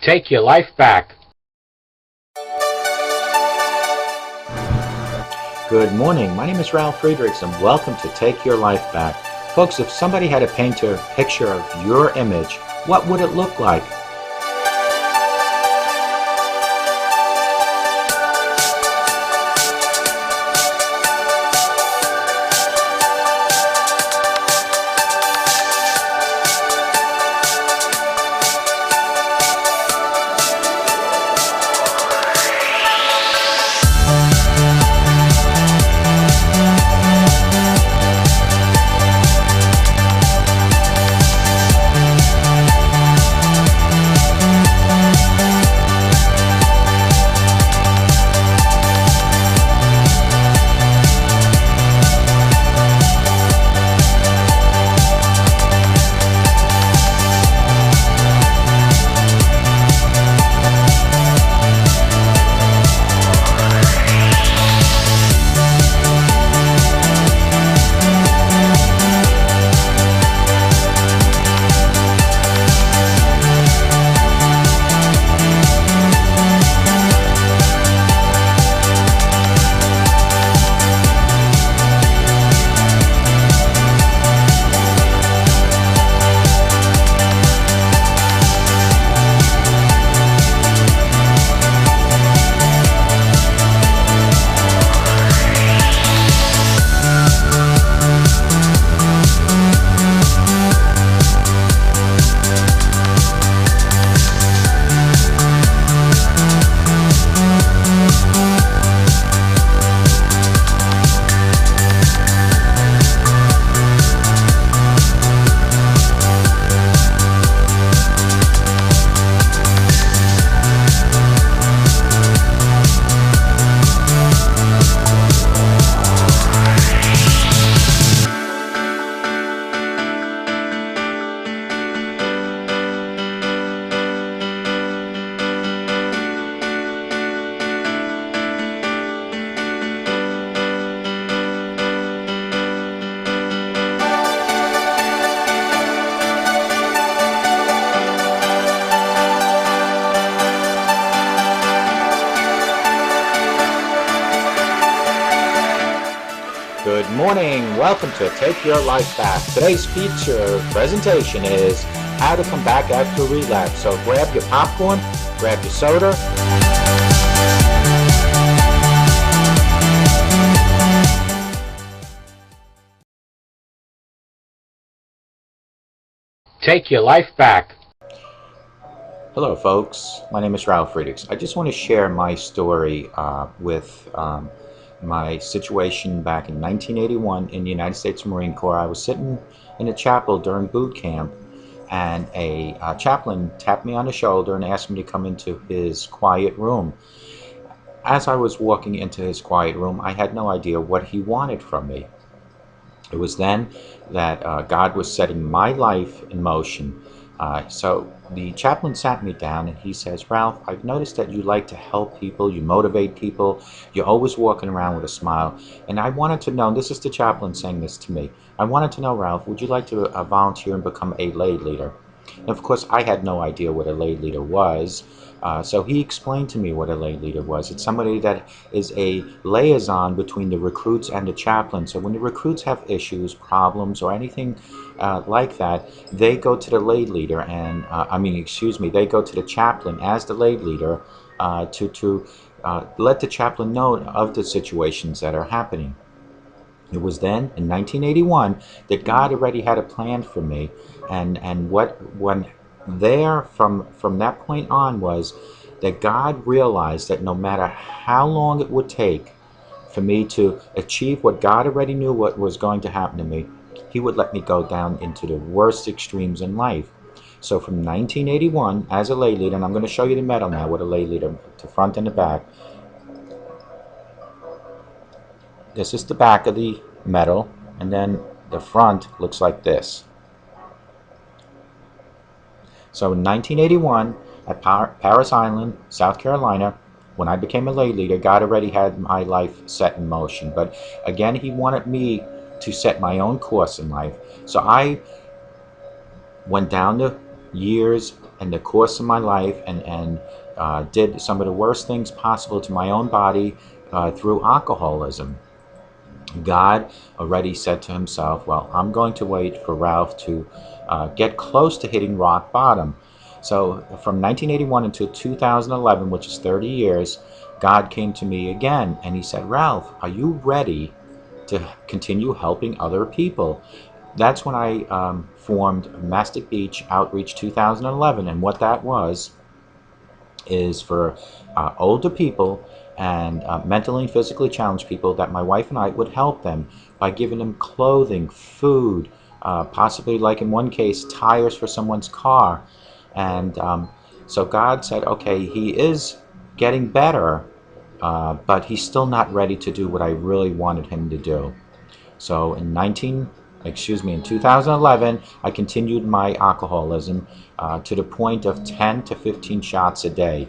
Take your life back. Good morning. My name is Ralf Friedrichs and welcome to Take Your Life Back. Folks, if somebody had to paint a picture of your image, what would it look like? Good morning. Welcome to Take Your Life Back. Today's feature presentation is how to come back after a relapse. So grab your popcorn, grab your soda. Take your life back. Hello folks, my name is Ralf Friedrichs. I just want to share my story with my situation back in 1981 in the United States Marine Corps. I was sitting in a chapel during boot camp, and a chaplain tapped me on the shoulder and asked me to come into his quiet room. As I was walking into his quiet room, I had no idea what he wanted from me. It was then that God was setting my life in motion. So the chaplain sat me down and he says, "Ralph, I've noticed that you like to help people, you motivate people, you're always walking around with a smile. And I wanted to know," this is the chaplain saying this to me, "I wanted to know, Ralph, would you like to volunteer and become a lay leader?" And of course, I had no idea what a lay leader was. So he explained to me what a lay leader was. It's somebody that is a liaison between the recruits and the chaplain. So when the recruits have issues, problems, or anything like that, they go to the lay leader, and they go to the chaplain as the lay leader to let the chaplain know of the situations that are happening. It was then in 1981 that God already had a plan for me, and from that point on was that God realized that no matter how long it would take for me to achieve what God already knew what was going to happen to me, He would let me go down into the worst extremes in life. So from 1981 as a lay leader, and I'm going to show you the medal now with a lay leader, the front and the back. This is the back of the medal, and then the front looks like this. So in 1981 at Paris Island, South Carolina, when I became a lay leader, God already had my life set in motion. But again, He wanted me to set my own course in life. So I went down the years in the course of my life, and did some of the worst things possible to my own body through alcoholism. God already said to himself, well, I'm going to wait for Ralph to get close to hitting rock bottom. So from 1981 until 2011, which is 30 years, God came to me again and he said, Ralph, are you ready to continue helping other people? That's when I formed Mastic Beach Outreach 2011, and what that was is for older people and mentally and physically challenged people, that my wife and I would help them by giving them clothing, food, possibly, like in one case, tires for someone's car. And so God said, okay, he is getting better, but he's still not ready to do what I really wanted him to do. So in 2011, I continued my alcoholism to the point of 10 to 15 shots a day.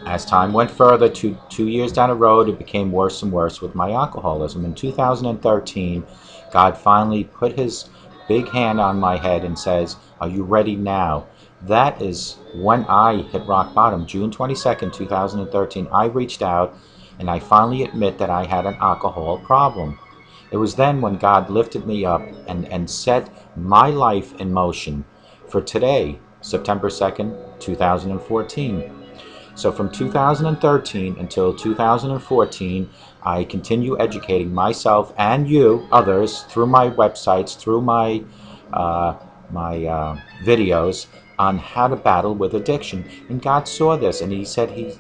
As time went further, two years down the road, it became worse and worse with my alcoholism. In 2013, God finally put his big hand on my head and says, are you ready now? That is when I hit rock bottom. June 22nd, 2013, I reached out and I finally admit that I had an alcohol problem. It was then when God lifted me up and set my life in motion for today, September 2nd, 2014. So from 2013 until 2014, I continue educating myself and you, others, through my websites, through my videos on how to battle with addiction. And God saw this, and He said to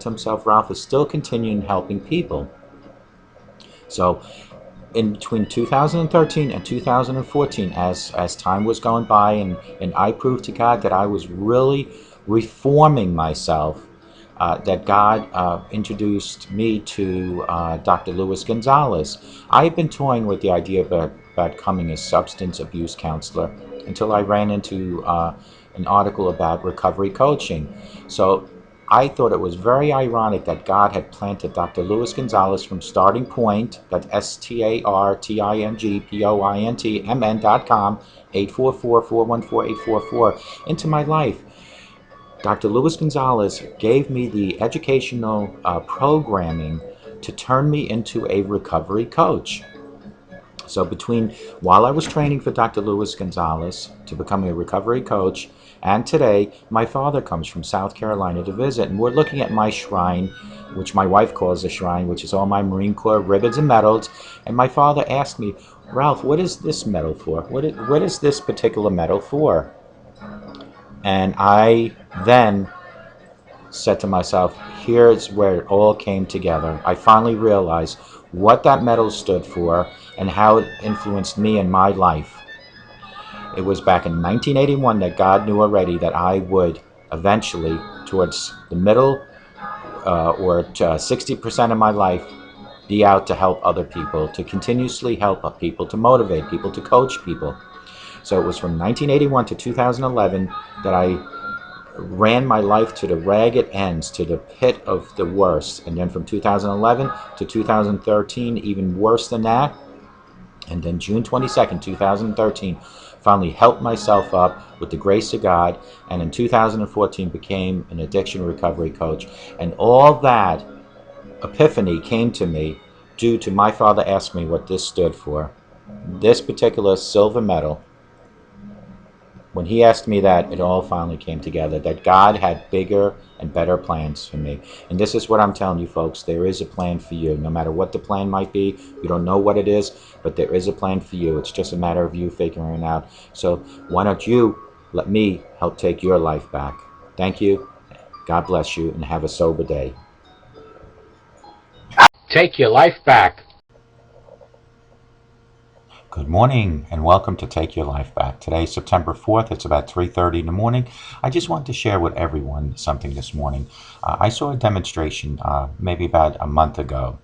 Himself, Ralph is still continuing helping people. So in between 2013 and 2014, as time was going by, and I proved to God that I was really reforming myself, that God introduced me to Dr. Luis Gonzalez. I had been toying with the idea about becoming a substance abuse counselor until I ran into an article about recovery coaching. So I thought it was very ironic that God had planted Dr. Luis Gonzalez from Starting Point, that's StartingPointmn.com, 844-414-8444, into my life. Dr. Luis Gonzalez gave me the educational programming to turn me into a recovery coach. So while I was training for Dr. Luis Gonzalez to become a recovery coach, and today, my father comes from South Carolina to visit, and we're looking at my shrine, which my wife calls a shrine, which is all my Marine Corps ribbons and medals. And my father asked me, Ralph, what is this medal for? What is this particular medal for? And I then said to myself, here's where it all came together. I finally realized what that medal stood for and how it influenced me in my life. It was back in 1981 that God knew already that I would eventually, towards the middle or 60% of my life, be out to help other people, to continuously help people, to motivate people, to coach people. So it was from 1981 to 2011 that I ran my life to the ragged ends, to the pit of the worst. And then from 2011 to 2013, even worse than that. And then June 22nd, 2013, finally helped myself up with the grace of God, and in 2014 became an addiction recovery coach. And all that epiphany came to me due to my father asking me what this stood for. This particular silver medal, when he asked me that, it all finally came together, that God had bigger and better plans for me. And this is what I'm telling you, folks. There is a plan for you. No matter what the plan might be, you don't know what it is, but there is a plan for you. It's just a matter of you figuring it out. So why don't you let me help take your life back? Thank you. God bless you, and have a sober day. Take your life back. Good morning and welcome to Take Your Life Back. Today, September 4th, it's about 3:30 in the morning. I just wanted to share with everyone something this morning. I saw a demonstration maybe about a month ago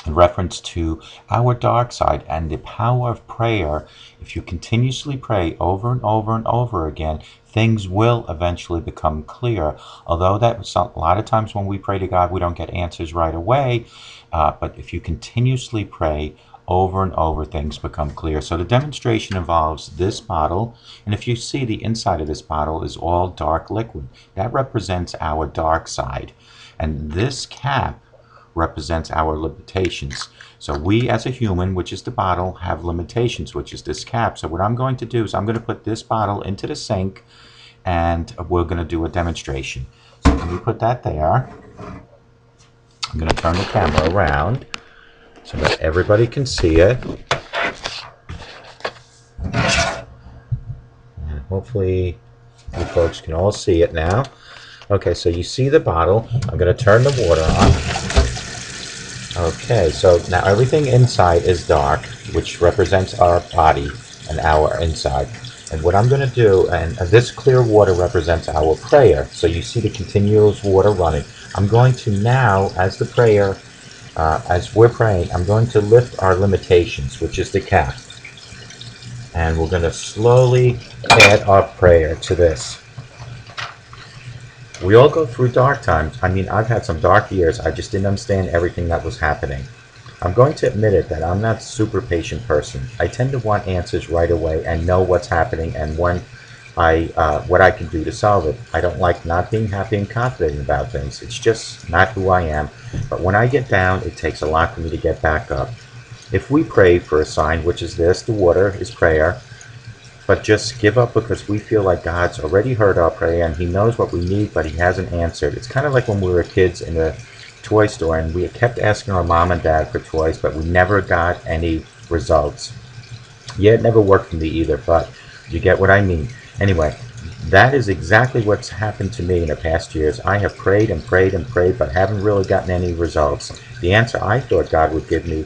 in reference to our dark side and the power of prayer. If you continuously pray over and over and over again, things will eventually become clear. Although a lot of times when we pray to God, we don't get answers right away. But if you continuously pray over and over, things become clear. So the demonstration involves this bottle, and if you see, the inside of this bottle is all dark liquid. That represents our dark side. And this cap represents our limitations. So we as a human, which is the bottle, have limitations, which is this cap. So what I'm going to do is I'm going to put this bottle into the sink, and we're going to do a demonstration. So let me put that there. I'm going to turn the camera around so that everybody can see it. And hopefully you folks can all see it now. Okay, so you see the bottle. I'm going to turn the water on. Okay, so now everything inside is dark, which represents our body and our inside. And what I'm going to do, and this clear water represents our prayer. So you see the continuous water running. I'm going to now, as the prayer, as we're praying, I'm going to lift our limitations, which is the cap. And we're going to slowly add our prayer to this. We all go through dark times. I mean, I've had some dark years. I just didn't understand everything that was happening. I'm going to admit it that I'm not a super patient person. I tend to want answers right away and know what's happening and what I can do to solve it. I don't like not being happy and confident about things. It's just not who I am. But when I get down, it takes a lot for me to get back up. If we pray for a sign, which is this, the water is prayer, but just give up because we feel like God's already heard our prayer and He knows what we need, but He hasn't answered. It's kind of like when we were kids in the toy store and we kept asking our mom and dad for toys, but we never got any results. Yeah, it never worked for me either, but you get what I mean. Anyway, that is exactly what's happened to me in the past years. I have prayed and prayed and prayed, but haven't really gotten any results. The answer I thought God would give me,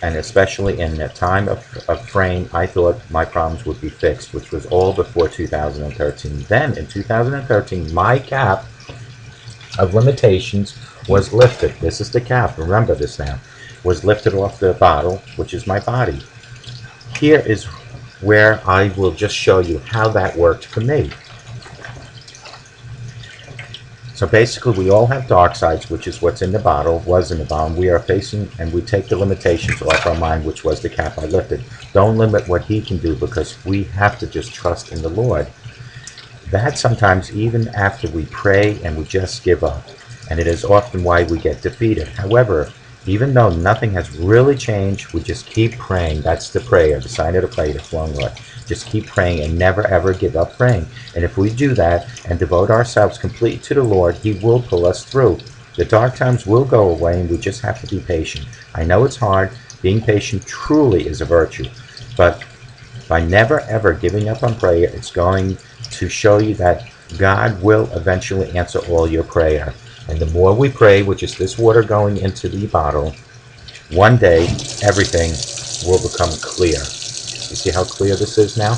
and especially in the time of frame, I thought my problems would be fixed, which was all before 2013. Then in 2013, my cap of limitations was lifted. This is the cap, remember this now, was lifted off the bottle, which is my body. Here is where I will just show you how that worked for me. So basically we all have dark sides, which is what's in the bottle, was in the bottle. We are facing, and we take the limitations off our mind, which was the cap I lifted. Don't limit what He can do, because we have to just trust in the Lord. That sometimes even after we pray and we just give up, and it is often why we get defeated. However, even though nothing has really changed, we just keep praying. That's the prayer, the sign of the prayer, the flowing word. Just keep praying and never ever give up praying. And if we do that and devote ourselves completely to the Lord, He will pull us through. The dark times will go away, and we just have to be patient. I know it's hard. Being patient truly is a virtue. But by never ever giving up on prayer, it's going to show you that God will eventually answer all your prayer. And the more we pray, which is this water going into the bottle, one day everything will become clear. You see how clear this is now?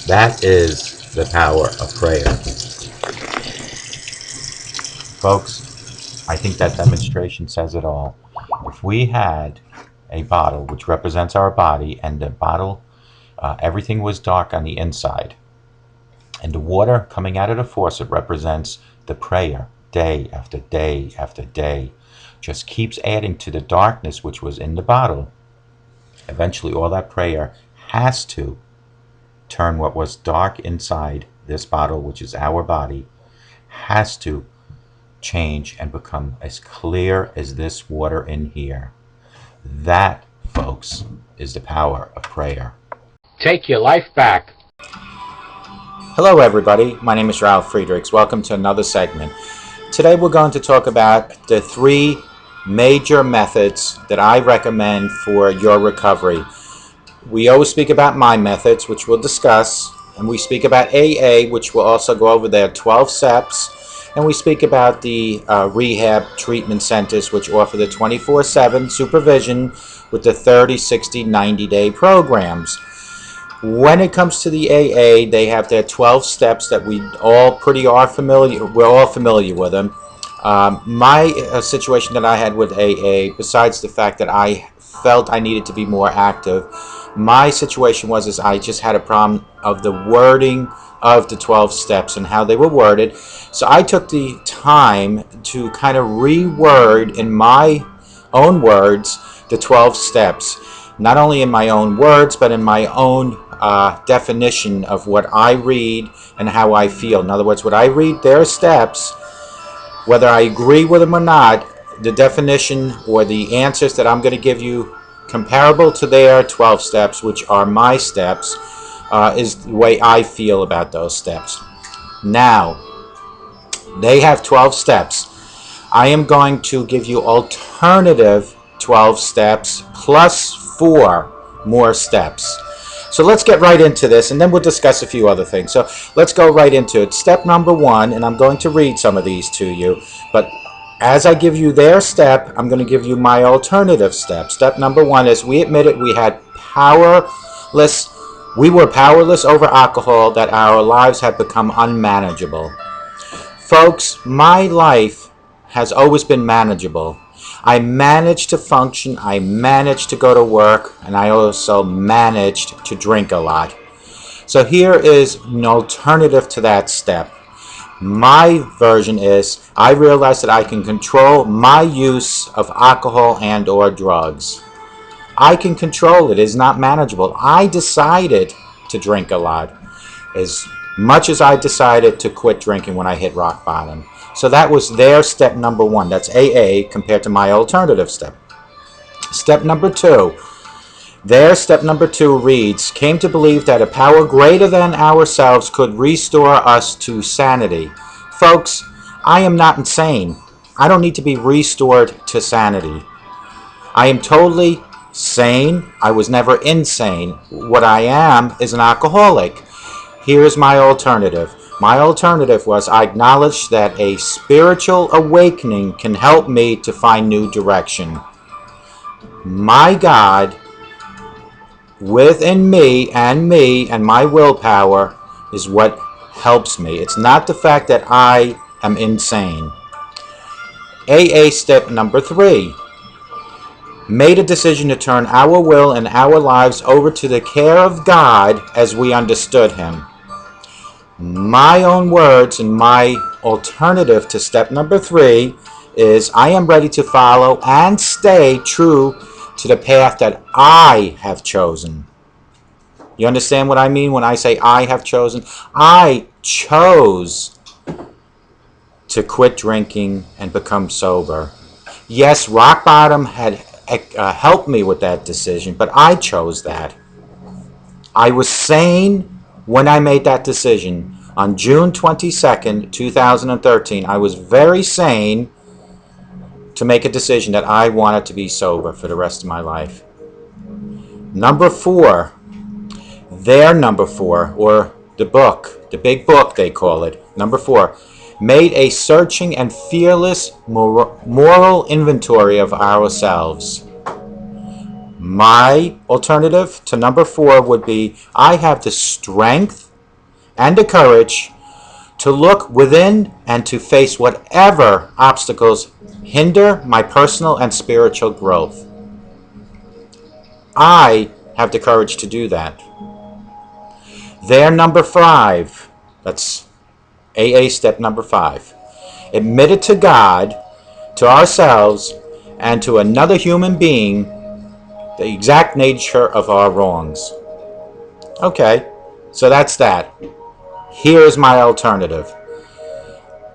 That is the power of prayer. Folks, I think that demonstration says it all. If we had a bottle which represents our body, and the bottle, everything was dark on the inside, and the water coming out of the faucet represents the prayer, day after day after day, just keeps adding to the darkness which was in the bottle. Eventually all that prayer has to turn what was dark inside this bottle, which is our body, has to change and become as clear as this water in here. That, folks, is the power of prayer. Take your life back. Hello everybody, my name is Ralf Friedrichs. Welcome to another segment. Today we're going to talk about the 3 major methods that I recommend for your recovery. We always speak about my methods, which we'll discuss, and we speak about AA, which we'll also go over their 12 steps, and we speak about the rehab treatment centers, which offer the 24/7 supervision with the 30, 60, 90-day programs. When it comes to the AA, they have their 12 steps that we're all familiar with them. My situation that I had with AA, besides the fact that I felt I needed to be more active, my situation was I just had a problem of the wording of the 12 steps and how they were worded. So I took the time to kind of reword in my own words the 12 steps, not only in my own words, but in my own definition of what I read and how I feel. In other words, when I read their steps, whether I agree with them or not, the definition or the answers that I'm going to give you comparable to their 12 steps, which are my steps, is the way I feel about those steps. Now, they have 12 steps. I am going to give you alternative 12 steps plus 4 more steps. So let's get right into this, and then we'll discuss a few other things. So let's go right into it. Step number 1, and I'm going to read some of these to you, but as I give you their step, I'm going to give you my alternative step. Step number 1 is we admitted we were powerless over alcohol, that our lives had become unmanageable. Folks, my life has always been manageable. I managed to function, I managed to go to work, and I also managed to drink a lot. So here is an alternative to that step. My version is I realized that I can control my use of alcohol and or drugs. I can control it. It is not manageable. I decided to drink a lot, as much as I decided to quit drinking when I hit rock bottom. So that was their step number 1. That's AA compared to my alternative step. Step number 2. Their step number 2 reads, came to believe that a power greater than ourselves could restore us to sanity. Folks, I am not insane. I don't need to be restored to sanity. I am totally sane. I was never insane. What I am is an alcoholic. Here is my alternative. My alternative was I acknowledged that a spiritual awakening can help me to find new direction. My God within me and my willpower is what helps me. It's not the fact that I am insane. AA step number 3. Made a decision to turn our will and our lives over to the care of God as we understood Him. My own words and my alternative to step number 3 is I am ready to follow and stay true to the path that I have chosen. You understand what I mean when I say I have chosen? I chose to quit drinking and become sober. Yes, rock bottom had helped me with that decision, but I chose that. I was sane when I made that decision. On June 22nd, 2013, I was very sane to make a decision that I wanted to be sober for the rest of my life. Number 4, their number 4, or the book, the big book they call it, number 4, made a searching and fearless moral inventory of ourselves. My alternative to number 4 would be I have the strength and the courage to look within and to face whatever obstacles hinder my personal and spiritual growth. I have the courage to do that. Their number 5, that's AA step number 5, admitted to God, to ourselves, and to another human being the exact nature of our wrongs. Okay, so that's that. Here is my alternative.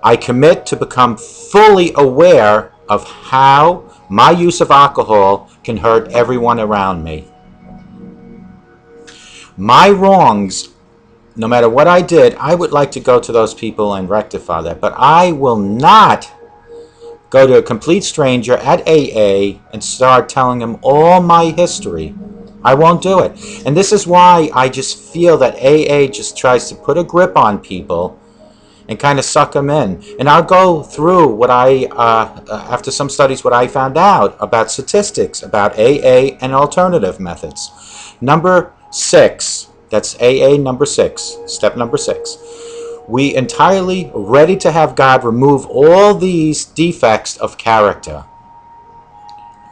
I commit to become fully aware of how my use of alcohol can hurt everyone around me. My wrongs, no matter what I did, I would like to go to those people and rectify that, but I will not go to a complete stranger at AA and start telling them all my history. I won't do it. And this is why I just feel that AA just tries to put a grip on people and kind of suck them in. And I'll go through what after some studies, what I found out about statistics, about AA and alternative methods. Number 6, that's AA number 6, step number 6. We entirely ready to have God remove all these defects of character.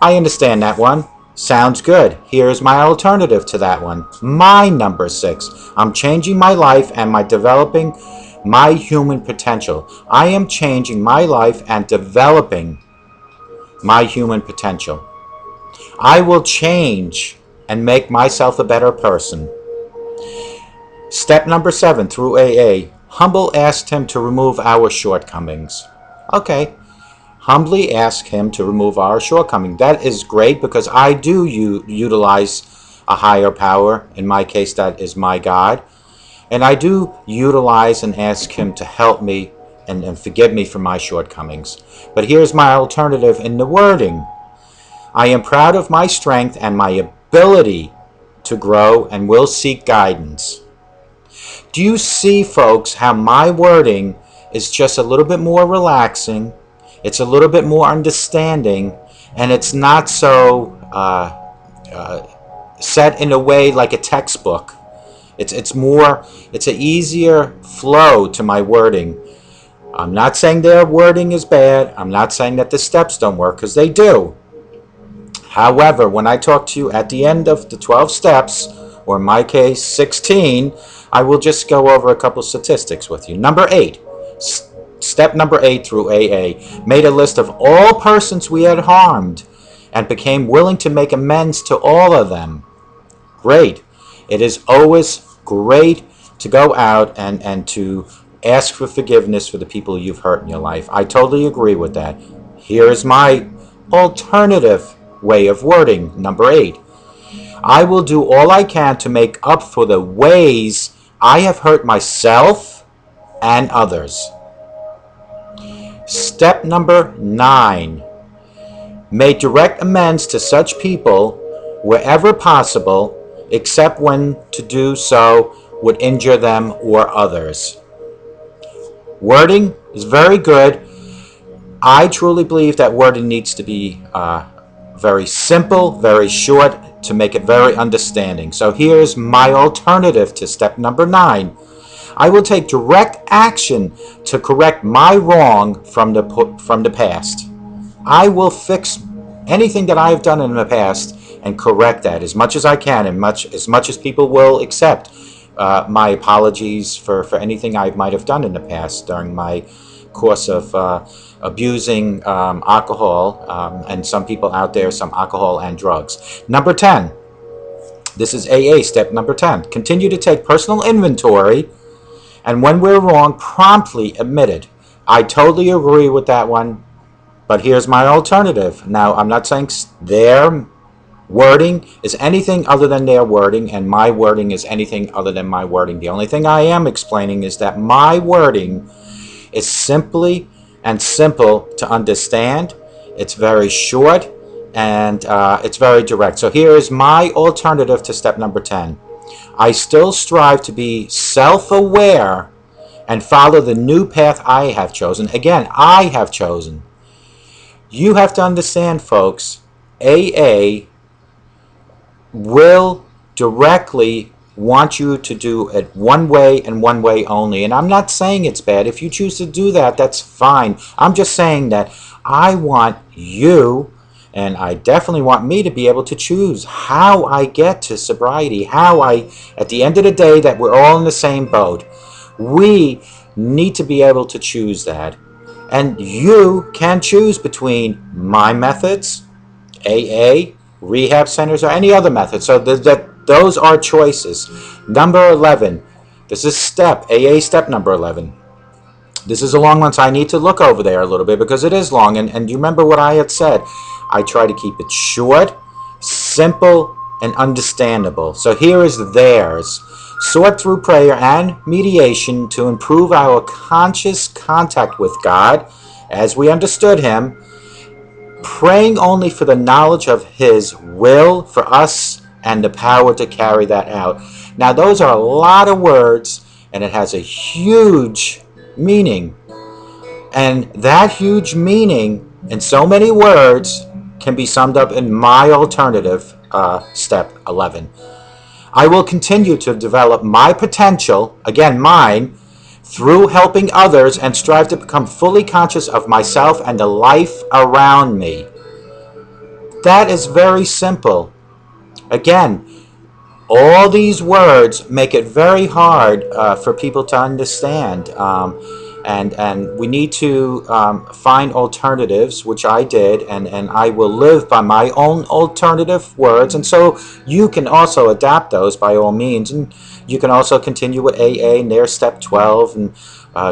I understand that one. Sounds good. Here's my alternative to that one. My number 6. I'm changing my life and developing my human potential. I am changing my life and developing my human potential. I will change and make myself a better person. Step number 7 through AA. Humble asked him to remove our shortcomings. Okay. Humbly ask him to remove our shortcoming. That is great because I do utilize a higher power. In my case, that is my God. And I do utilize and ask him to help me and forgive me for my shortcomings. But here's my alternative in the wording. I am proud of my strength and my ability to grow and will seek guidance. Do you see, folks, how my wording is just a little bit more relaxing? It's a little bit more understanding, and it's not so set in a way like a textbook. It's an easier flow to my wording. I'm not saying their wording is bad. I'm not saying that the steps don't work, because they do. However, when I talk to you at the end of the 12 steps, or in my case 16, I will just go over a couple statistics with you. Number 8. Step number 8 through AA. Made a list of all persons we had harmed and became willing to make amends to all of them. Great. It is always great to go out and to ask for forgiveness for the people you've hurt in your life. I totally agree with that. Here is my alternative way of wording. Number 8. I will do all I can to make up for the ways I have hurt myself and others. Step number 9. Make direct amends to such people wherever possible, except when to do so would injure them or others. Wording is very good. I truly believe that wording needs to be very simple, very short, to make it very understanding. So here's my alternative to step number 9. I will take direct action to correct my wrong from the past. I will fix anything that I have done in the past and correct that as much as I can, and as much as people will accept my apologies for anything I might have done in the past during my course of abusing alcohol, and some people out there, some alcohol and drugs. Number 10. This is AA, step number 10. Continue to take personal inventory, and when we're wrong, promptly admit it. I totally agree with that one, but here's my alternative. Now, I'm not saying their wording is anything other than their wording, and my wording is anything other than my wording. The only thing I am explaining is that my wording is simply and simple to understand. It's very short, and it's very direct. So here is my alternative to step number 10. I still strive to be self-aware and follow the new path I have chosen. Again, I have chosen. You have to understand, folks, AA will directly want you to do it one way and one way only. And I'm not saying it's bad. If you choose to do that, that's fine. I'm just saying that I want you, and I definitely want me, to be able to choose how I get to sobriety, how I, at the end of the day, that we're all in the same boat. We need to be able to choose that. And you can choose between my methods, AA, rehab centers, or any other method. So those are choices. Number 11. This is AA step number 11. This is a long one, so I need to look over there a little bit because it is long. And you remember what I had said. I try to keep it short, simple, and understandable. So here is theirs. Sort through prayer and mediation to improve our conscious contact with God as we understood Him, praying only for the knowledge of His will for us and the power to carry that out. Now, those are a lot of words, and it has a huge meaning. And that huge meaning, in so many words, can be summed up in my alternative, step 11. I will continue to develop my potential, again mine, through helping others, and strive to become fully conscious of myself and the life around me. That is very simple. Again, all these words make it very hard for people to understand. and we need to find alternatives, which I did, and I will live by my own alternative words, and so you can also adapt those by all means, and you can also continue with AA and their step 12 and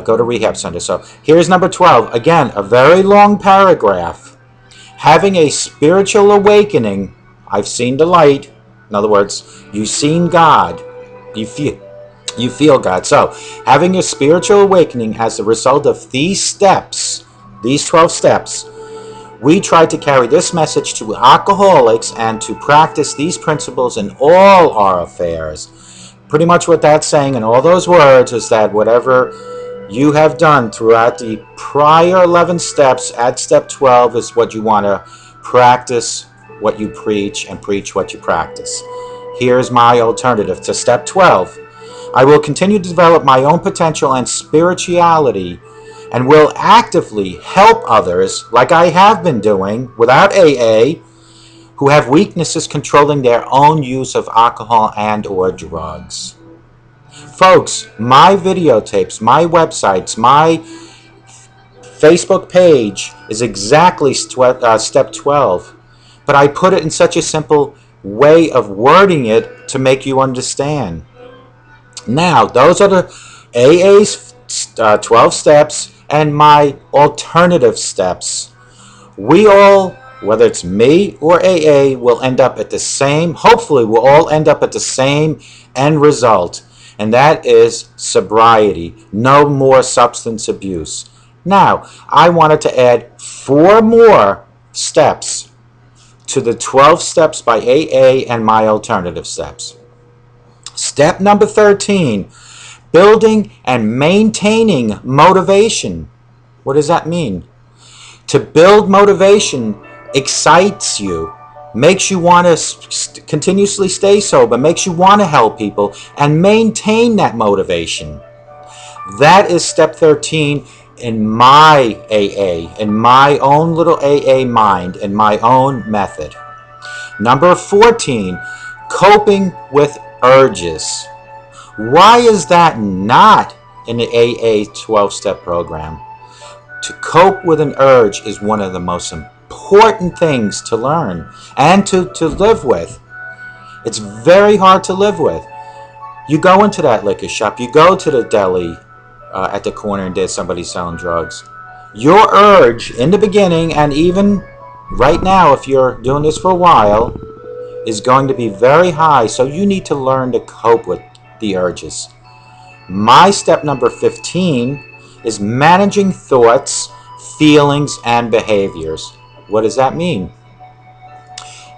go to rehab center. So here's number 12, again a very long paragraph. Having a spiritual awakening, I've seen the light. In other words, you've seen God, you feel God. So, having a spiritual awakening as a result of these steps, these 12 steps, we try to carry this message to alcoholics and to practice these principles in all our affairs. Pretty much what that's saying in all those words is that whatever you have done throughout the prior 11 steps at step 12 is what you want to practice what you preach and preach what you practice. Here's my alternative to step 12. I will continue to develop my own potential and spirituality and will actively help others, like I have been doing without AA, who have weaknesses controlling their own use of alcohol and or drugs. Folks, my videotapes, my websites, my Facebook page is exactly step 12, but I put it in such a simple way of wording it to make you understand. Now, those are the AA's 12 steps and my alternative steps. We all, whether it's me or AA, will end up at the same, hopefully we'll all end up at the same end result, and that is sobriety. No more substance abuse. Now, I wanted to add 4 more steps to the 12 steps by AA and my alternative steps. Step number 13, building and maintaining motivation. What does that mean? To build motivation excites you, makes you want to continuously stay sober, makes you want to help people, and maintain that motivation. That is step 13 in my AA, in my own little AA mind, in my own method. Number 14, coping with urges. Why is that not in the AA 12-step program? To cope with an urge is one of the most important things to learn and to live with. It's very hard to live with. You go into that liquor shop, you go to the deli at the corner and there's somebody selling drugs. Your urge in the beginning, and even right now if you're doing this for a while, is going to be very high, so you need to learn to cope with the urges. My step number 15 is managing thoughts, feelings, and behaviors. What does that mean?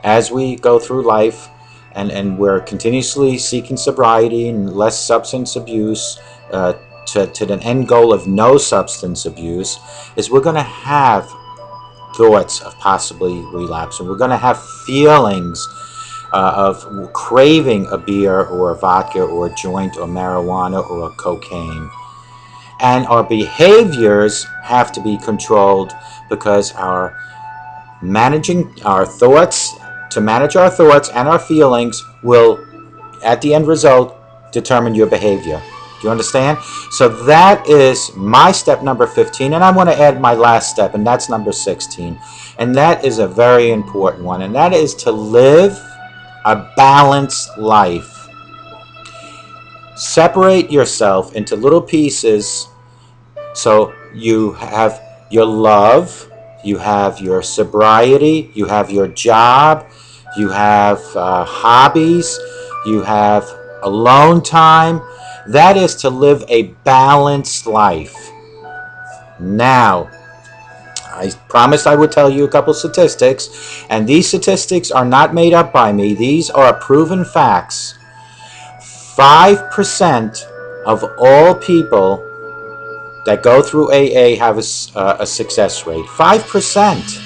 As we go through life and we're continuously seeking sobriety and less substance abuse, to the end goal of no substance abuse, is we're going to have thoughts of possibly relapse, and we're going to have feelings of craving a beer or a vodka or a joint or marijuana or cocaine. And our behaviors have to be controlled, because managing our thoughts, to manage our thoughts and our feelings will, at the end result, determine your behavior. Do you understand? So that is my step number 15, and I want to add my last step, and that's number 16. And that is a very important one, and that is to live a balanced life. Separate yourself into little pieces, so you have your love, you have your sobriety, you have your job, you have hobbies, you have alone time. That is to live a balanced life. Now, I promised I would tell you a couple statistics, and these statistics are not made up by me. These are proven facts. 5% of all people that go through AA have a success rate. 5%.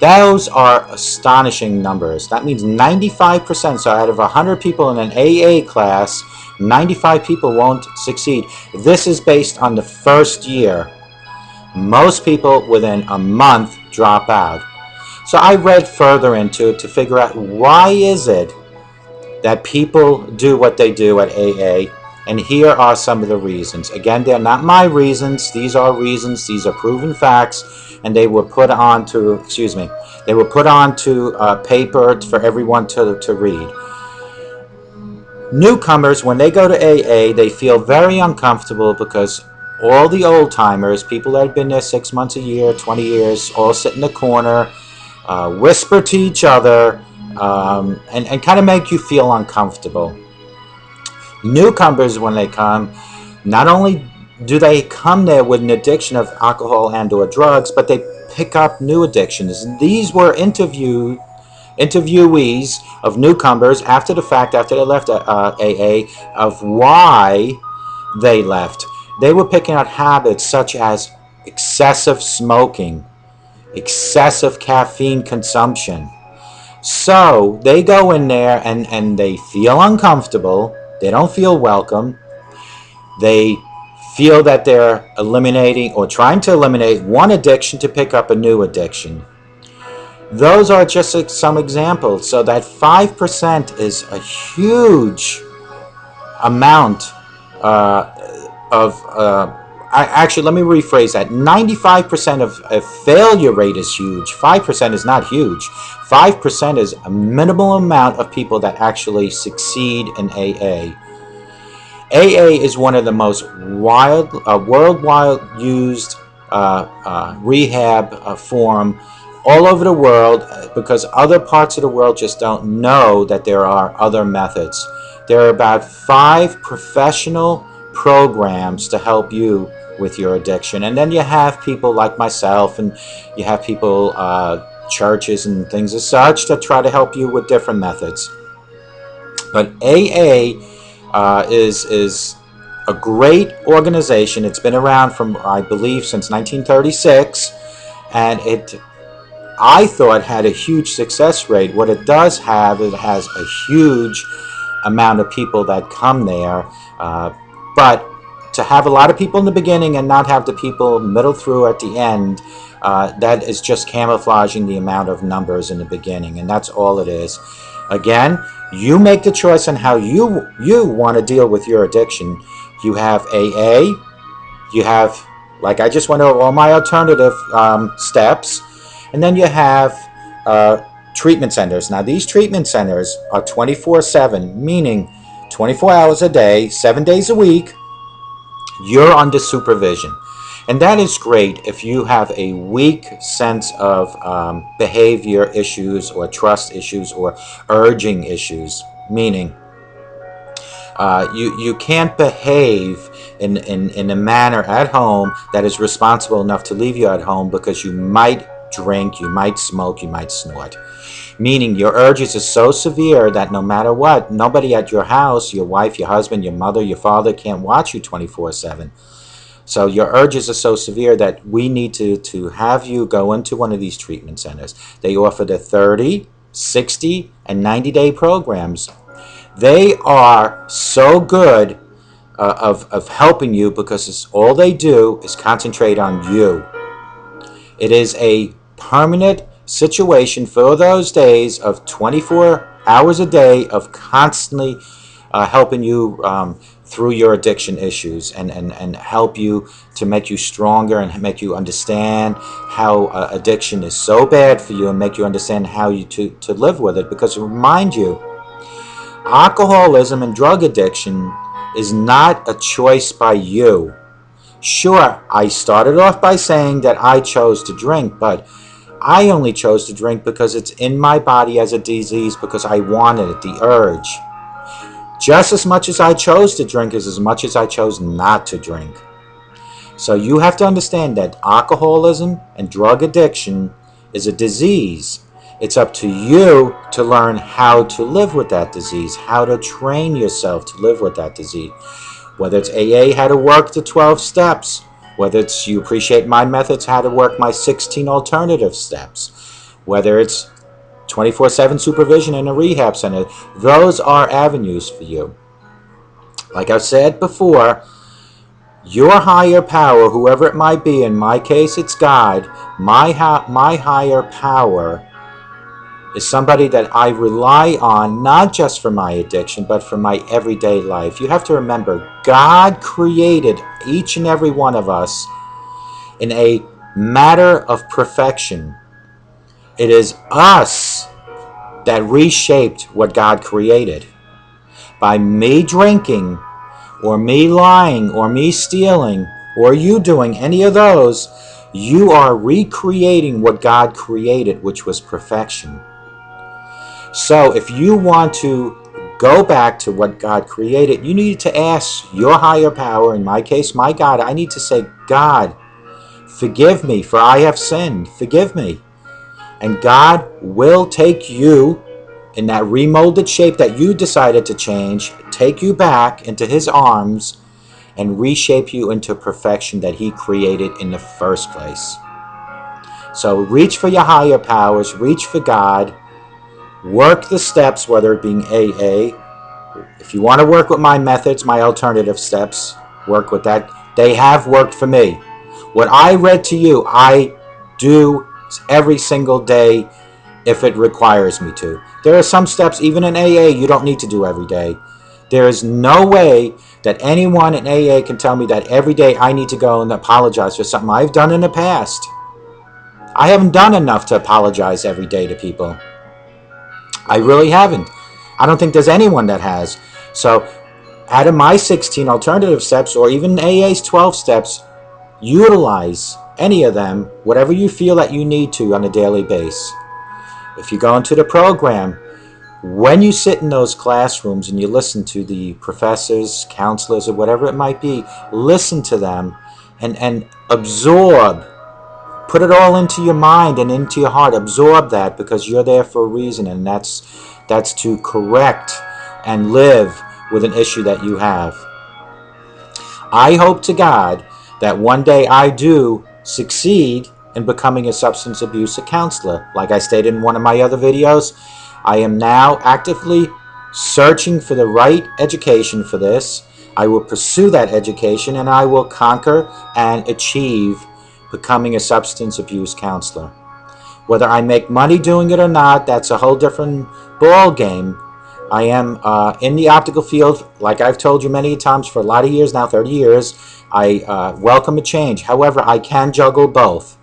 Those are astonishing numbers. That means 95%. So out of 100 people in an AA class, 95 people won't succeed. This is based on the first year. Most people within a month drop out. So I read further into it to figure out why is it that people do what they do at AA. And here are some of the reasons. Again, they're not my reasons. These are reasons. These are proven facts, and they were put onto, they were put onto paper for everyone to read. Newcomers, when they go to AA, they feel very uncomfortable because all the old timers, people that have been there 6 months, a year, 20 years, all sit in the corner, whisper to each other, and kind of make you feel uncomfortable. Newcomers, when they come, not only do they come there with an addiction of alcohol and or drugs, but they pick up new addictions. These were interviewees of newcomers after the fact, after they left AA, of why they left. They were picking out habits such as excessive smoking, excessive caffeine consumption. So they go in there and they feel uncomfortable. They don't feel welcome. They feel that they're eliminating or trying to eliminate one addiction to pick up a new addiction. Those are just some examples. So that 5% is a huge amount actually, let me rephrase that. 95% of failure rate is huge. 5% is not huge. 5% is a minimal amount of people that actually succeed in AA. AA is one of the most worldwide used rehab forum all over the world, because other parts of the world just don't know that there are other methods. There are about 5 professional programs to help you with your addiction, and then you have people like myself, and you have people, churches and things as such, that try to help you with different methods. But AA is a great organization. It's been around from, I believe, since 1936, and I thought had a huge success rate. What it does have, it has a huge amount of people that come there, but to have a lot of people in the beginning and not have the people middle through at the end, that is just camouflaging the amount of numbers in the beginning, and that's all it is. Again, you make the choice on how you want to deal with your addiction. You have AA, you have, like I just went over all my alternative steps, and then you have treatment centers. Now these treatment centers are 24/7, meaning 24 hours a day, 7 days a week, you're under supervision. And that is great if you have a weak sense of behavior issues or trust issues or urging issues, meaning you can't behave in a manner at home that is responsible enough to leave you at home, because you might drink, you might smoke, you might snort. Meaning your urges are so severe that no matter what, nobody at your house, your wife, your husband, your mother, your father, can't watch you 24/7. So your urges are so severe that we need to have you go into one of these treatment centers. They offer the 30, 60, and 90-day programs. They are so good of helping you, because it's, all they do is concentrate on you. It is a permanent situation for those days of 24 hours a day of constantly helping you through your addiction issues, and help you to make you stronger and make you understand how addiction is so bad for you, and make you understand how you to live with it. Because remind you, alcoholism and drug addiction is not a choice by you. Sure, I started off by saying that I chose to drink, but I only chose to drink because it's in my body as a disease, because I wanted it, the urge. Just as much as I chose to drink is as much as I chose not to drink. So you have to understand that alcoholism and drug addiction is a disease. It's up to you to learn how to live with that disease, how to train yourself to live with that disease. Whether it's AA, how to work the 12 steps. Whether it's you appreciate my methods, how to work my 16 alternative steps. Whether it's 24/7 supervision in a rehab center. Those are avenues for you. Like I've said before, your higher power, whoever it might be, in my case it's God, my higher power is somebody that I rely on, not just for my addiction, but for my everyday life. You have to remember, God created each and every one of us in a matter of perfection. It is us that reshaped what God created. By me drinking, or me lying, or me stealing, or you doing any of those, you are recreating what God created, which was perfection. So if you want to go back to what God created, you need to ask your higher power, in my case, my God. I need to say, God, forgive me, for I have sinned. Forgive me. And God will take you in that remolded shape that you decided to change, take you back into His arms, and reshape you into perfection that He created in the first place. So reach for your higher powers, reach for God, work the steps, whether it being AA. If you want to work with my methods, my alternative steps, work with that. They have worked for me. What I read to you, I do every single day if it requires me to. There are some steps, even in AA, you don't need to do every day. There is no way that anyone in AA can tell me that every day I need to go and apologize for something I've done in the past. I haven't done enough to apologize every day to people. I really haven't. I don't think there's anyone that has. So out of my 16 alternative steps, or even AA's 12 steps, utilize any of them, whatever you feel that you need to on a daily basis. If you go into the program, when you sit in those classrooms and you listen to the professors, counselors, or whatever it might be, listen to them and absorb. Put it all into your mind and into your heart. Absorb that, because you're there for a reason, and that's to correct and live with an issue that you have. I hope to God that one day I do succeed in becoming a substance abuse counselor. Like I stated in one of my other videos, I am now actively searching for the right education for this. I will pursue that education, and I will conquer and achieve becoming a substance abuse counselor. Whether I make money doing it or not, that's a whole different ball game. I am in the optical field, like I've told you many times, for a lot of years now, 30 years. I welcome a change. However, I can juggle both.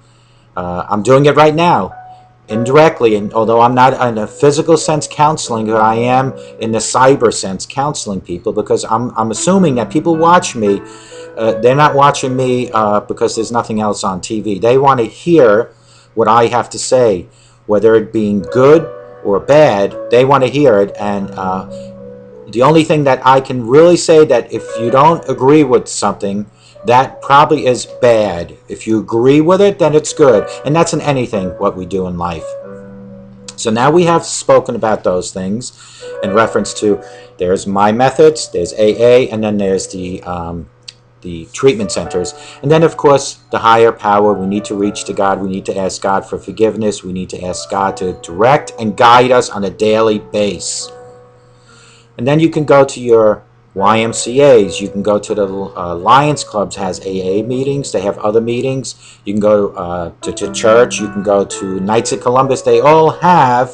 I'm doing it right now, indirectly, and although I'm not in a physical sense counseling, but I am in the cyber sense counseling people, because I'm assuming that people watch me. They're not watching me because there's nothing else on TV. They want to hear what I have to say, whether it being good or bad. They want to hear it, and the only thing that I can really say, that if you don't agree with something, that probably is bad. If you agree with it, then it's good. And that's in anything what we do in life. So now we have spoken about those things in reference to, there's my methods, there's AA, and then there's the treatment centers. And then, of course, the higher power. We need to reach to God. We need to ask God for forgiveness. We need to ask God to direct and guide us on a daily basis. And then you can go to your YMCAs. You can go to the Lions Clubs, has AA meetings. They have other meetings. You can go to church. You can go to Knights of Columbus. They all have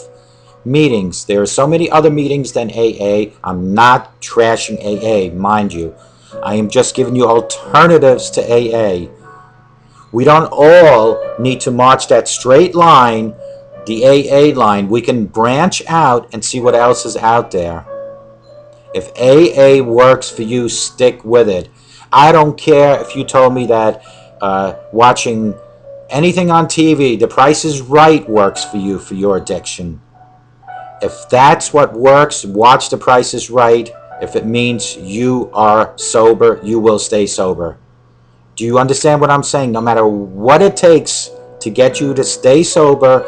meetings. There are so many other meetings than AA. I'm not trashing AA, mind you. I am just giving you alternatives to AA. We don't all need to march that straight line, the AA line. We can branch out and see what else is out there. If AA works for you, stick with it. I don't care if you told me that watching anything on TV, The Price is Right, works for you for your addiction. If that's what works, watch The Price is Right. If it means you are sober, you will stay sober. Do you understand what I'm saying? No matter what it takes to get you to stay sober,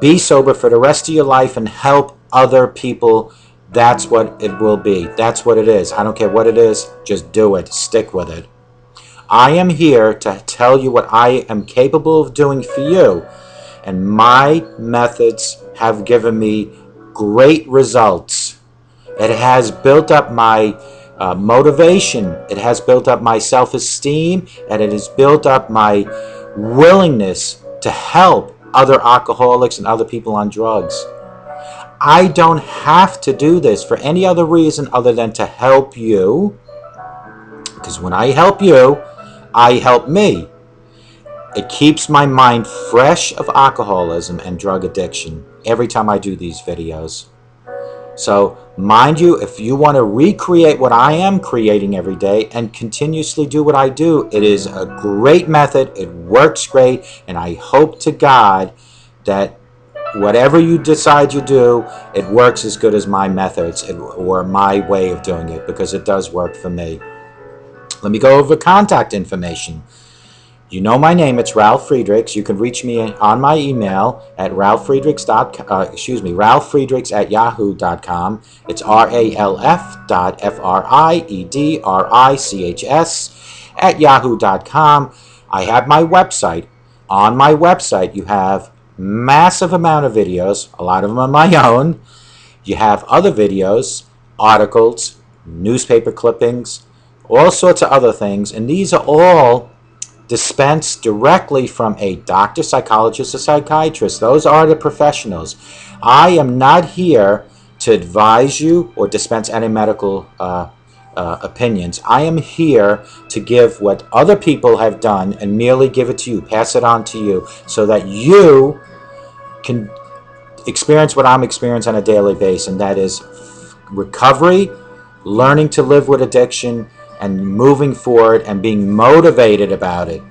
be sober for the rest of your life and help other people, that's what it will be. That's what it is. I don't care what it is. Just do it. Stick with it. I am here to tell you what I am capable of doing for you. And my methods have given me great results. It has built up my motivation. It has built up my self-esteem. And it has built up my willingness to help other alcoholics and other people on drugs. I don't have to do this for any other reason other than to help you, because when I help you, I help me. It keeps my mind fresh of alcoholism and drug addiction every time I do these videos. So, mind you, if you want to recreate what I am creating every day and continuously do what I do, it is a great method. It works great. And I hope to God that whatever you decide you do, it works as good as my methods or my way of doing it, because it does work for me. Let me go over contact information. You know my name, it's Ralf Friedrichs. You can reach me on my email at Ralffriedrichs@yahoo.com. It's RALF.FRIEDRICHS@yahoo.com. I have my website. On my website, you have massive amount of videos, a lot of them are my own. You have other videos, articles, newspaper clippings, all sorts of other things, and these are all dispensed directly from a doctor, psychologist, or psychiatrist. Those are the professionals. I am not here to advise you or dispense any medical opinions. I am here to give what other people have done and merely give it to you, pass it on to you, so that you can experience what I'm experiencing on a daily basis, and that is recovery, learning to live with addiction, and moving forward and being motivated about it.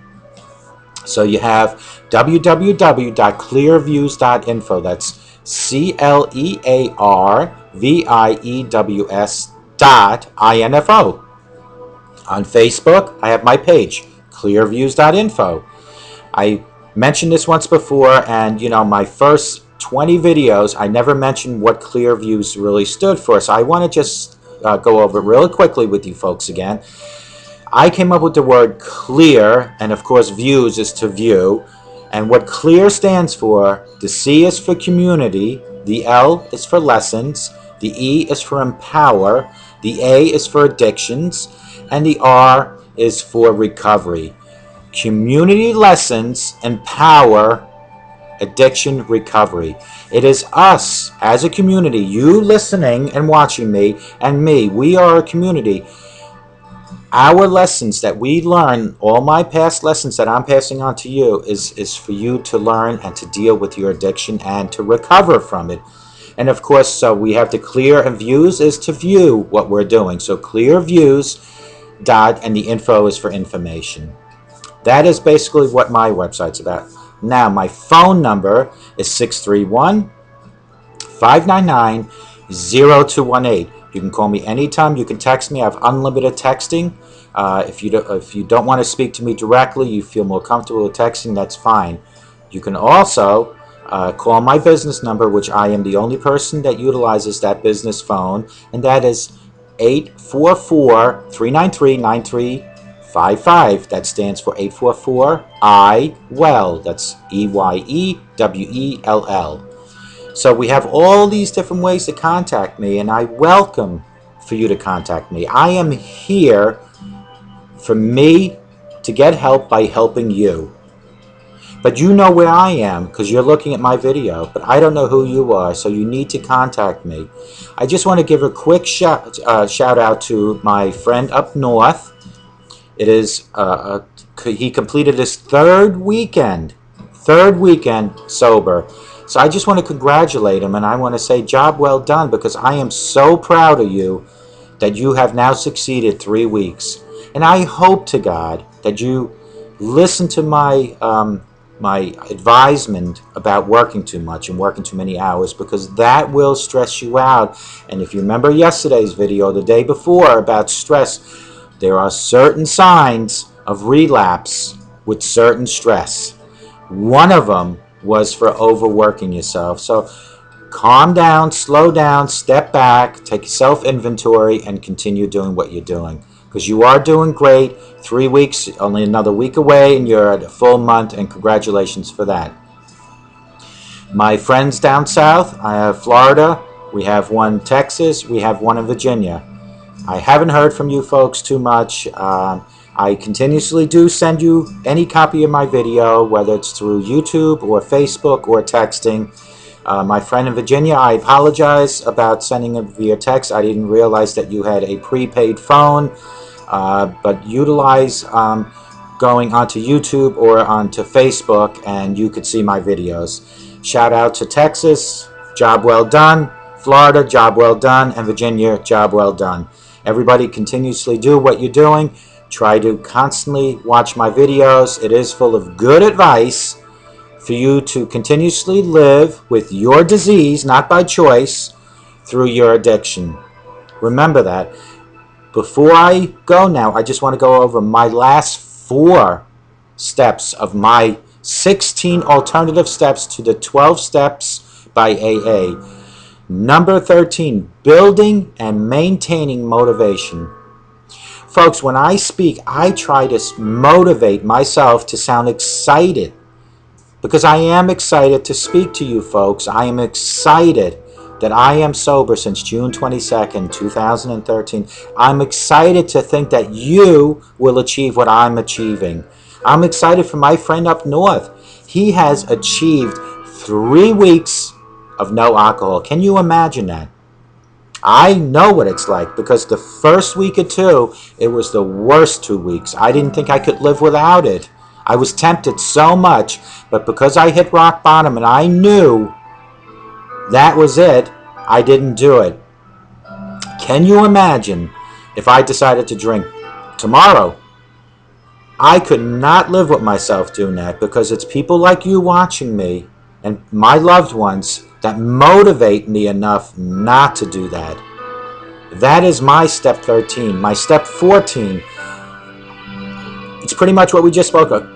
So you have www.clearviews.info. That's CLEARVIEWS.info. On Facebook, I have my page, clearviews.info. I mentioned this once before, and my first 20 videos, I never mentioned what Clearviews really stood for. So I want to just go over it really quickly with you folks again. I came up with the word clear, and of course views is to view. And what clear stands for, the C is for community, the L is for lessons, the E is for empower, the A is for addictions, and the R is for recovery. Community lessons, empower, addiction, recovery. It is us as a community, you listening and watching me, and me. We are a community. Our lessons that we learn, all my past lessons that I'm passing on to you, is for you to learn and to deal with your addiction and to recover from it. And of course, so we have the clear, and views is to view what we're doing. So clear views dot, and the info is for information. That is basically what my website's about. Now, my phone number is 631-599-0218. You can call me anytime. You can text me. I have unlimited texting. If you don't want to speak to me directly, you feel more comfortable with texting, that's fine. You can also call my business number, which I am the only person that utilizes that business phone, and that is 844-393-9355. That stands for 844-I-WELL. That's EYEWELL. So we have all these different ways to contact me, and I welcome for you to contact me. I am here for me to get help by helping you. But you know where I am because you're looking at my video, but I don't know who you are, so you need to contact me. I just want to give a quick shout out to my friend up north. It is he completed his third weekend sober. So I just want to congratulate him, and I want to say job well done, because I am so proud of you that you have now succeeded 3 weeks. And I hope to God that you listen to my my advisement about working too much and working too many hours, because that will stress you out. And if you remember yesterday's video, the day before, about stress, there are certain signs of relapse with certain stress. One of them was for overworking yourself. So calm down, slow down, step back, take self-inventory, and continue doing what you're doing, because you are doing great. 3 weeks, only another week away, and you're at a full month, and congratulations for that. My friends down south, I have Florida, we have one in Texas, we have one in Virginia. I haven't heard from you folks too much. I continuously do send you any copy of my video, whether it's through YouTube or Facebook or texting. My friend in Virginia, I apologize about sending it via text. I didn't realize that you had a prepaid phone, but utilize going onto YouTube or onto Facebook, and you could see my videos. Shout out to Texas, job well done. Florida, job well done. And Virginia, job well done. Everybody continuously do what you're doing. Try to constantly watch my videos. It is full of good advice for you to continuously live with your disease, not by choice, through your addiction. Remember that. Before I go now, I just want to go over my last 4 steps of my 16 alternative steps to the 12 steps by AA. Number 13, building and maintaining motivation. Folks, when I speak, I try to motivate myself to sound excited, because I am excited to speak to you folks. I am excited that I am sober since June 22nd, 2013. I'm excited to think that you will achieve what I'm achieving. I'm excited for my friend up north. He has achieved 3 weeks of no alcohol. Can you imagine that? I know what it's like, because the first week or 2, it was the worst 2 weeks. I didn't think I could live without it. I was tempted so much, but because I hit rock bottom and I knew that was it, I didn't do it. Can you imagine if I decided to drink tomorrow? I could not live with myself doing that, because it's people like you watching me and my loved ones that motivate me enough not to do that. That is my step 13. My step 14, it's pretty much what we just spoke of.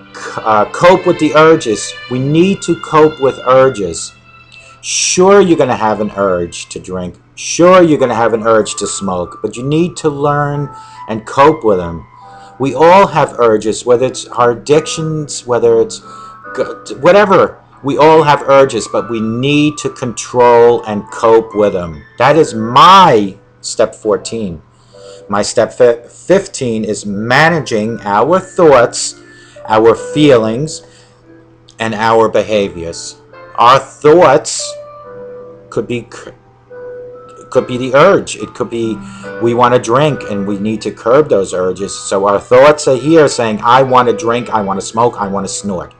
Cope with the urges. We need to cope with urges. Sure, you're going to have an urge to drink. Sure, you're going to have an urge to smoke, but you need to learn and cope with them. We all have urges, whether it's our addictions, whether it's whatever. We all have urges, but we need to control and cope with them. That is my step 14. My step 15 is managing our thoughts, our feelings, and our behaviors. Our thoughts could be the urge. It could be we want to drink and we need to curb those urges. So our thoughts are here saying, I want to drink, I want to smoke, I want to snort.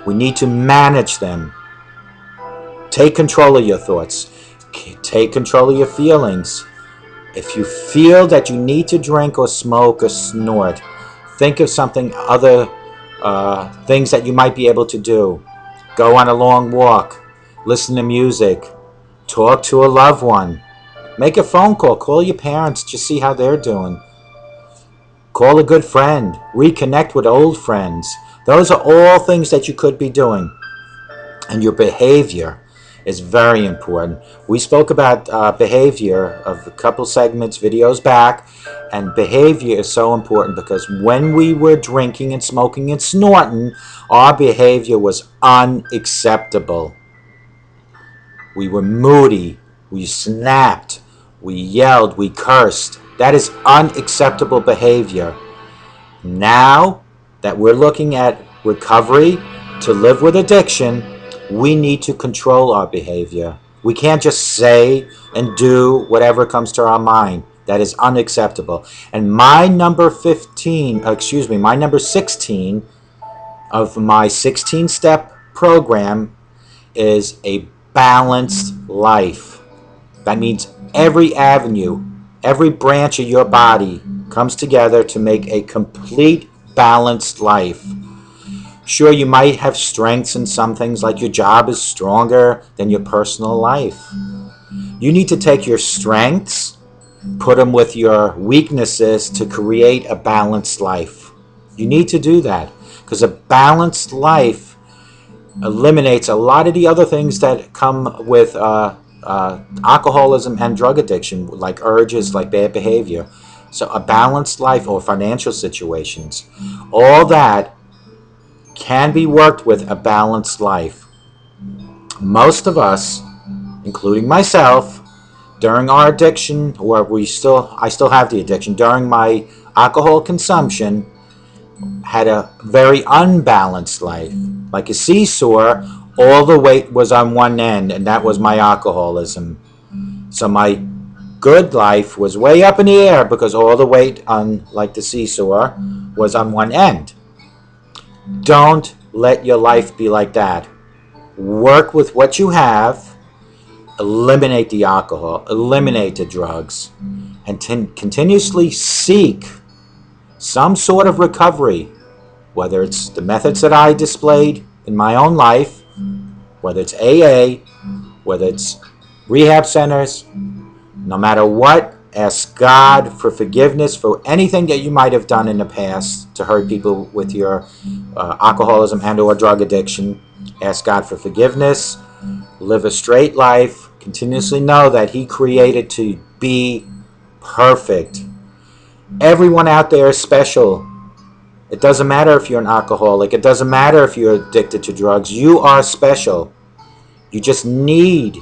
We need to manage them. Take control of your thoughts. Take control of your feelings. If you feel that you need to drink or smoke or snort, think of something, other things that you might be able to do. Go on a long walk. Listen to music. Talk to a loved one. Make a phone call. Call your parents. Just see how they're doing. Call a good friend. Reconnect with old friends. Those are all things that you could be doing. And your behavior is very important. We spoke about behavior of a couple segments, videos back, and behavior is so important, because when we were drinking and smoking and snorting, our behavior was unacceptable. We were moody, we snapped, we yelled, we cursed. That is unacceptable behavior. Now that we're looking at recovery to live with addiction, we need to control our behavior. We can't just say and do whatever comes to our mind. That is unacceptable. And my number 16 of my 16-step program is a balanced life. That means every avenue, every branch of your body comes together to make a complete balanced life. Sure, you might have strengths in some things, like your job is stronger than your personal life. You need to take your strengths, put them with your weaknesses to create a balanced life. You need to do that, because a balanced life eliminates a lot of the other things that come with alcoholism and drug addiction, like urges, like bad behavior. So a balanced life, or financial situations, all that can be worked with a balanced life. Most of us, including myself, during our addiction, or I still have the addiction, during my alcohol consumption, had a very unbalanced life. Like a seesaw, all the weight was on one end, and that was my alcoholism. So my good life was way up in the air because all the weight on, like the seesaw, was on one end. Don't let your life be like that. Work with what you have, eliminate the alcohol, eliminate the drugs, and continuously seek some sort of recovery, whether it's the methods that I displayed in my own life, whether it's AA, whether it's rehab centers, no matter what, ask God for forgiveness for anything that you might have done in the past to hurt people with your alcoholism and or drug addiction. Ask God for forgiveness. Live a straight life. Continuously know that He created to be perfect. Everyone out there is special. It doesn't matter if you're an alcoholic. It doesn't matter if you're addicted to drugs. You are special. You just need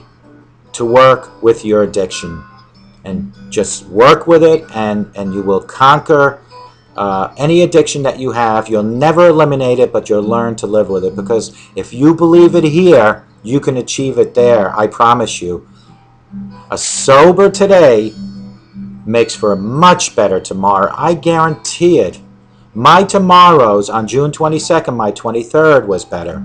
to work with your addiction. And just work with it, and you will conquer any addiction that you have. You'll never eliminate it, but you'll learn to live with it. Because if you believe it here, you can achieve it there. I promise you. A sober today makes for a much better tomorrow. I guarantee it. My tomorrows on June 22nd, my 23rd was better.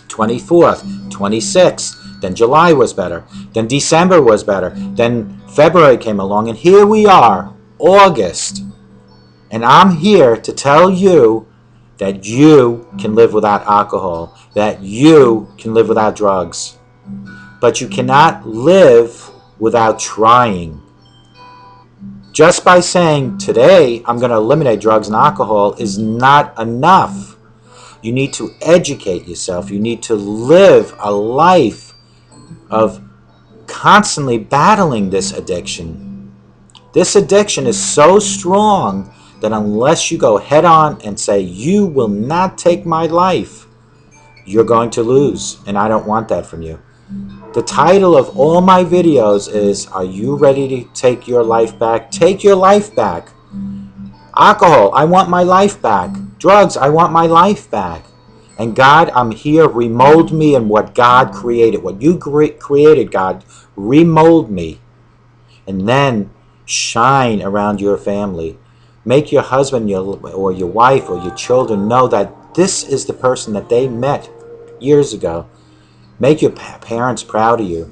24th, 26th. Then July was better. Then December was better. Then February came along, and here we are, August. And I'm here to tell you that you can live without alcohol, that you can live without drugs. But you cannot live without trying. Just by saying, today I'm going to eliminate drugs and alcohol is not enough. You need to educate yourself. You need to live a life of constantly battling this addiction. This addiction is so strong that unless you go head on and say, you will not take my life, you're going to lose. And I don't want that from you. The title of all my videos is, are you ready to take your life back? Take your life back. Alcohol, I want my life back. Drugs, I want my life back. And God, I'm here, remold me in what God created. What you created, God, remold me. And then shine around your family. Make your husband or your wife or your children know that this is the person that they met years ago. Make your parents proud of you.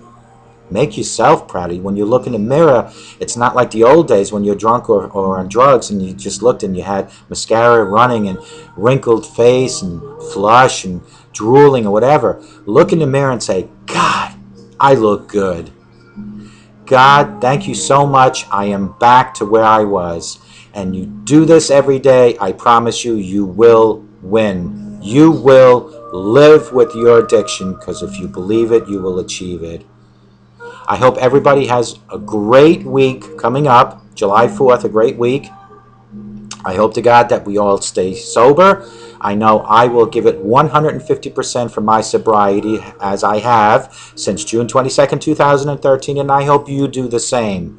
Make yourself proud of you. When you look in the mirror, it's not like the old days when you're drunk or on drugs and you just looked and you had mascara running and wrinkled face and flush and drooling or whatever. Look in the mirror and say, God, I look good. God, thank you so much. I am back to where I was. And you do this every day, I promise you, you will win. You will live with your addiction, because if you believe it, you will achieve it. I hope everybody has a great week coming up. July 4th, a great week. I hope to God that we all stay sober. I know I will give it 150% for my sobriety, as I have since June 22nd, 2013, and I hope you do the same.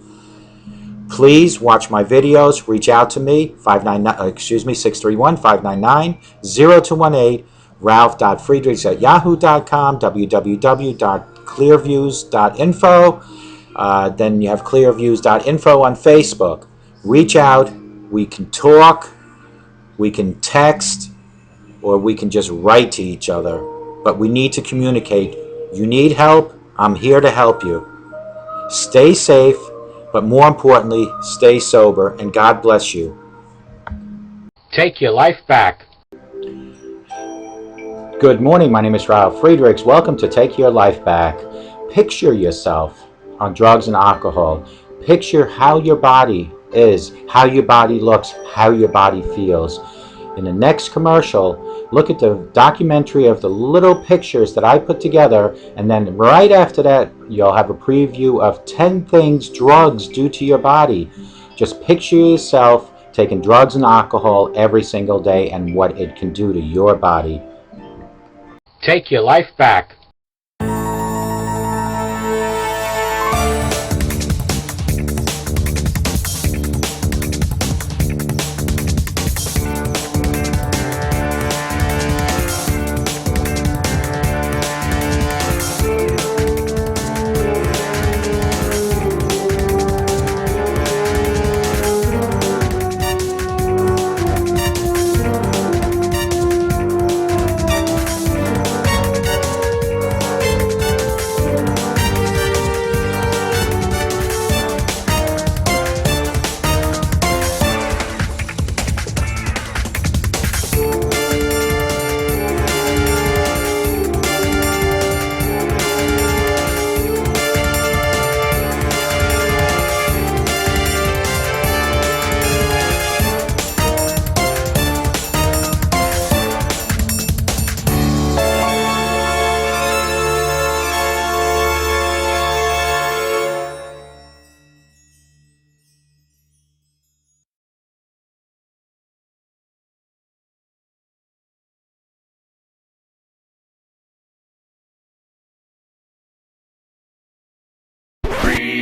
Please watch my videos. Reach out to me, 631-599-0218, Ralf.Friedrichs@yahoo.com, www.clearviews.info. Then you have clearviews.info on Facebook. Reach out. We can talk, we can text, or we can just write to each other. But we need to communicate. You need help? I'm here to help you. Stay safe, but more importantly, stay sober, and God bless you. Take your life back. Good morning, my name is Ralf Friedrichs. Welcome to Take Your Life Back. Picture yourself on drugs and alcohol. Picture how your body is, how your body looks, how your body feels. In the next commercial, look at the documentary of the little pictures that I put together, and then right after that, you'll have a preview of 10 things drugs do to your body. Just picture yourself taking drugs and alcohol every single day and what it can do to your body. Take your life back.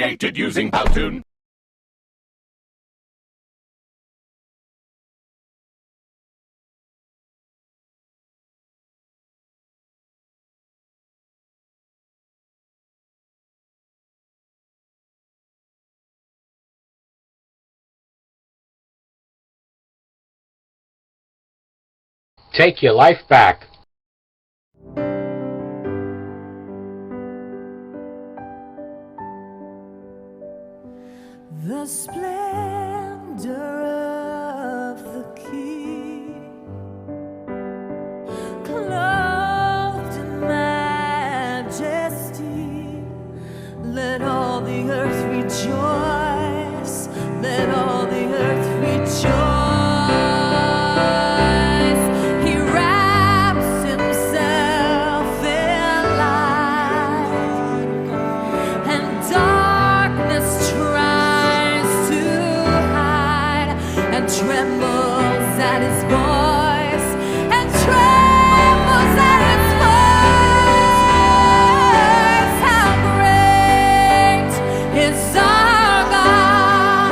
created using Powtoon. Take your life back. The splendor of the King, clothed in majesty, let all the earth rejoice, let all the earth rejoice. He wraps himself in light, and darkness trembles at his voice, and trembles at his voice. How great is our God!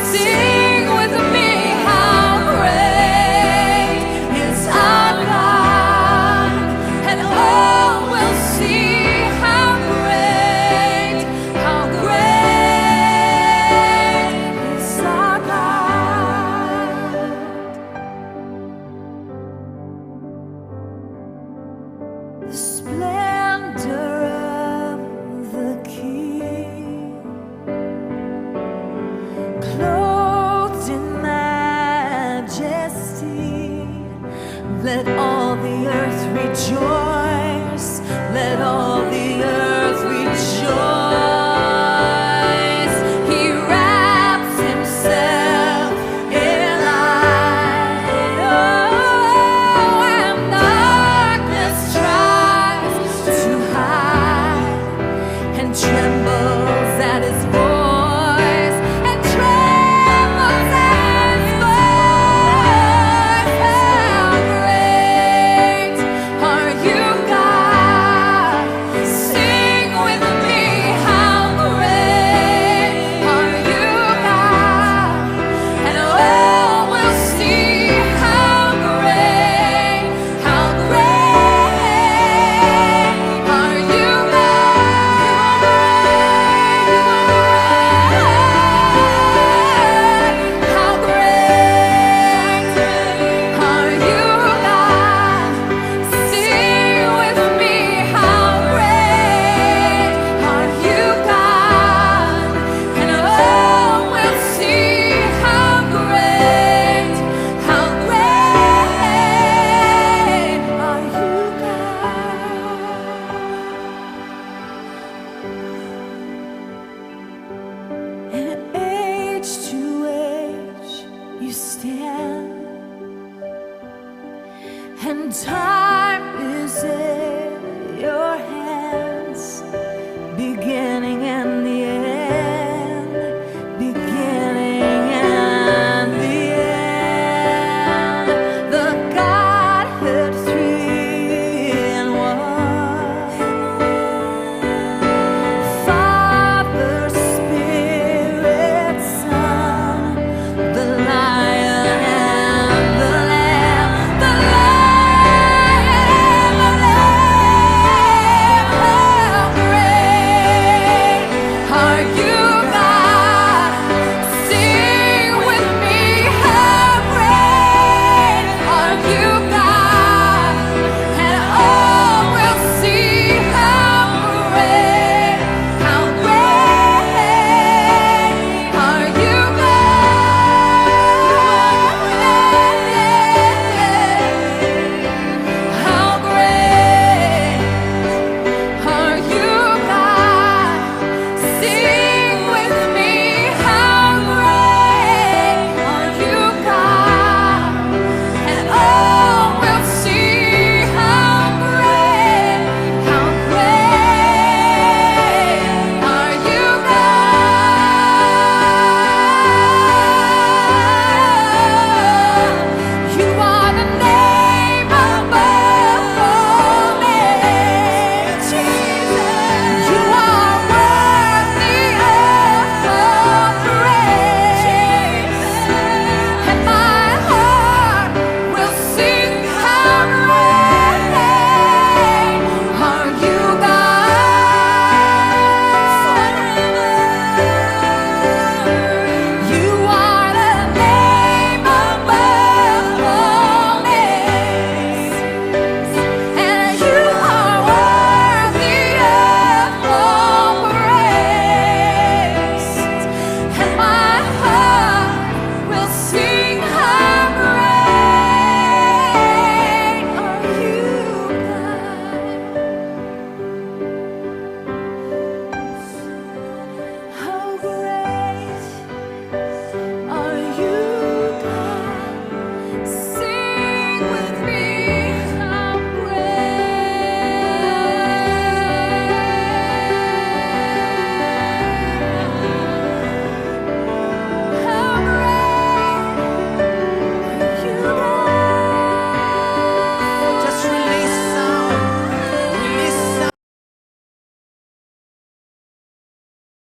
Sing with me, how great is our God! And all will see how great is our God. The splendor of the King, clothed in majesty, let all